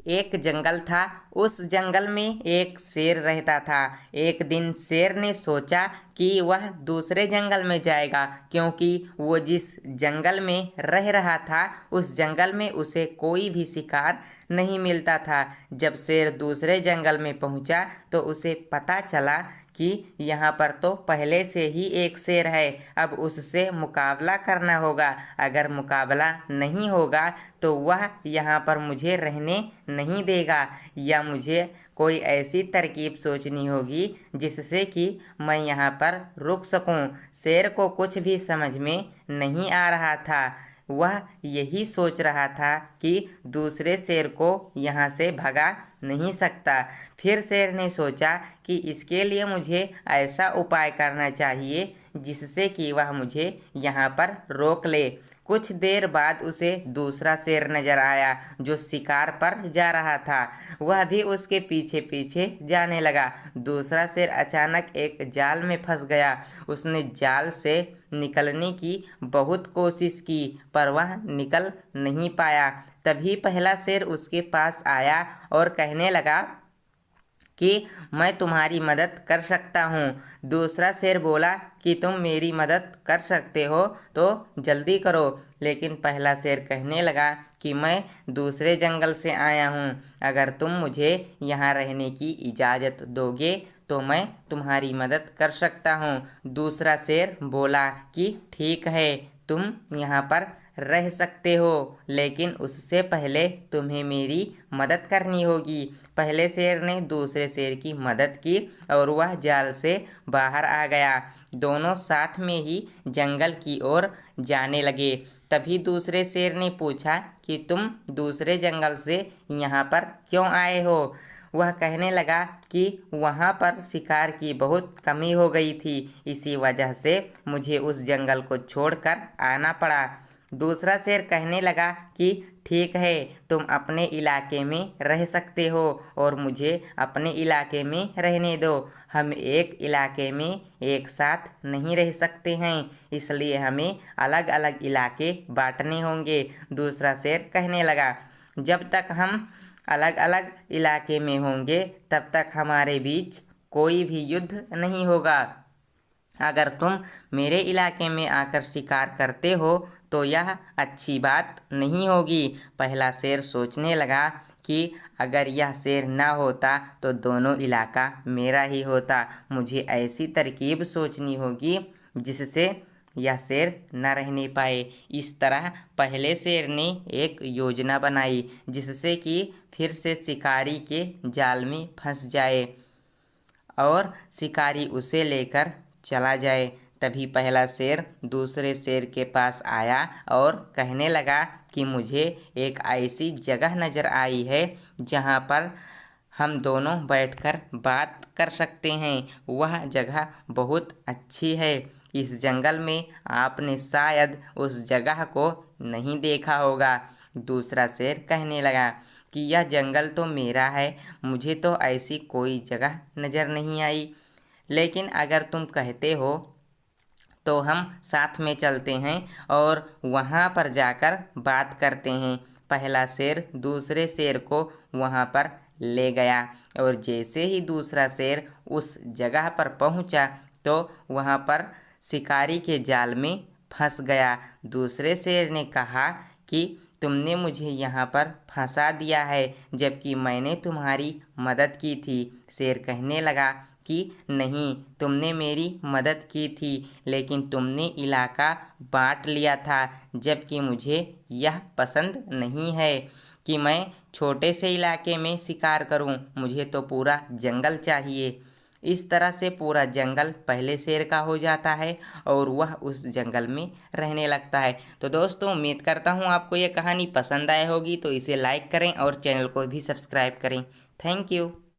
एक जंगल था। उस जंगल में एक शेर रहता था। एक दिन शेर ने सोचा कि वह दूसरे जंगल में जाएगा, क्योंकि वो जिस जंगल में रह रहा था उस जंगल में उसे कोई भी शिकार नहीं मिलता था। जब शेर दूसरे जंगल में पहुंचा तो उसे पता चला कि यहाँ पर तो पहले से ही एक शेर है, अब उससे मुकाबला करना होगा। अगर मुकाबला नहीं होगा तो वह यहाँ पर मुझे रहने नहीं देगा, या मुझे कोई ऐसी तरकीब सोचनी होगी जिससे कि मैं यहाँ पर रुक सकूं। शेर को कुछ भी समझ में नहीं आ रहा था। वह यही सोच रहा था कि दूसरे शेर को यहाँ से भगा नहीं सकता। फिर शेर ने सोचा कि इसके लिए मुझे ऐसा उपाय करना चाहिए जिससे कि वह मुझे यहाँ पर रोक ले। कुछ देर बाद उसे दूसरा शेर नजर आया जो शिकार पर जा रहा था। वह भी उसके पीछे पीछे जाने लगा। दूसरा शेर अचानक एक जाल में फंस गया। उसने जाल से निकलने की बहुत कोशिश की पर वह निकल नहीं पाया। तभी पहला शेर उसके पास आया और कहने लगा कि मैं तुम्हारी मदद कर सकता हूँ। दूसरा शेर बोला कि तुम मेरी मदद कर सकते हो तो जल्दी करो। लेकिन पहला शेर कहने लगा कि मैं दूसरे जंगल से आया हूँ, अगर तुम मुझे यहाँ रहने की इजाज़त दोगे तो मैं तुम्हारी मदद कर सकता हूँ। दूसरा शेर बोला कि ठीक है, तुम यहाँ पर रह सकते हो, लेकिन उससे पहले तुम्हें मेरी मदद करनी होगी। पहले शेर ने दूसरे शेर की मदद की और वह जाल से बाहर आ गया। दोनों साथ में ही जंगल की ओर जाने लगे। तभी दूसरे शेर ने पूछा कि तुम दूसरे जंगल से यहाँ पर क्यों आए हो? वह कहने लगा कि वहाँ पर शिकार की बहुत कमी हो गई थी, इसी वजह से मुझे उस जंगल को छोड़कर आना पड़ा। दूसरा शेर कहने लगा कि ठीक है, तुम अपने इलाके में रह सकते हो और मुझे अपने इलाके में रहने दो। हम एक इलाके में एक साथ नहीं रह सकते हैं, इसलिए हमें अलग अलग इलाके बांटने होंगे। दूसरा शेर कहने लगा, जब तक हम अलग अलग इलाके में होंगे तब तक हमारे बीच कोई भी युद्ध नहीं होगा। अगर तुम मेरे इलाके में आकर शिकार करते हो तो यह अच्छी बात नहीं होगी। पहला शेर सोचने लगा कि अगर यह शेर ना होता तो दोनों इलाका मेरा ही होता। मुझे ऐसी तरकीब सोचनी होगी जिससे यह शेर न रहने पाए। इस तरह पहले शेर ने एक योजना बनाई जिससे कि फिर से शिकारी के जाल में फंस जाए और शिकारी उसे लेकर चला जाए। तभी पहला शेर दूसरे शेर के पास आया और कहने लगा कि मुझे एक ऐसी जगह नज़र आई है जहाँ पर हम दोनों बैठकर बात कर सकते हैं। वह जगह बहुत अच्छी है। इस जंगल में आपने शायद उस जगह को नहीं देखा होगा। दूसरा शेर कहने लगा कि यह जंगल तो मेरा है, मुझे तो ऐसी कोई जगह नज़र नहीं आई, लेकिन अगर तुम कहते हो तो हम साथ में चलते हैं और वहाँ पर जाकर बात करते हैं। पहला शेर दूसरे शेर को वहाँ पर ले गया और जैसे ही दूसरा शेर उस जगह पर पहुँचा तो वहाँ पर शिकारी के जाल में फंस गया। दूसरे शेर ने कहा कि तुमने मुझे यहाँ पर फंसा दिया है, जबकि मैंने तुम्हारी मदद की थी। शेर कहने लगा कि नहीं, तुमने मेरी मदद की थी, लेकिन तुमने इलाका बांट लिया था, जबकि मुझे यह पसंद नहीं है कि मैं छोटे से इलाके में शिकार करूं। मुझे तो पूरा जंगल चाहिए। इस तरह से पूरा जंगल पहले शेर का हो जाता है और वह उस जंगल में रहने लगता है। तो दोस्तों, उम्मीद करता हूँ आपको ये कहानी पसंद आई होगी, तो इसे लाइक करें और चैनल को भी सब्सक्राइब करें। Thank you.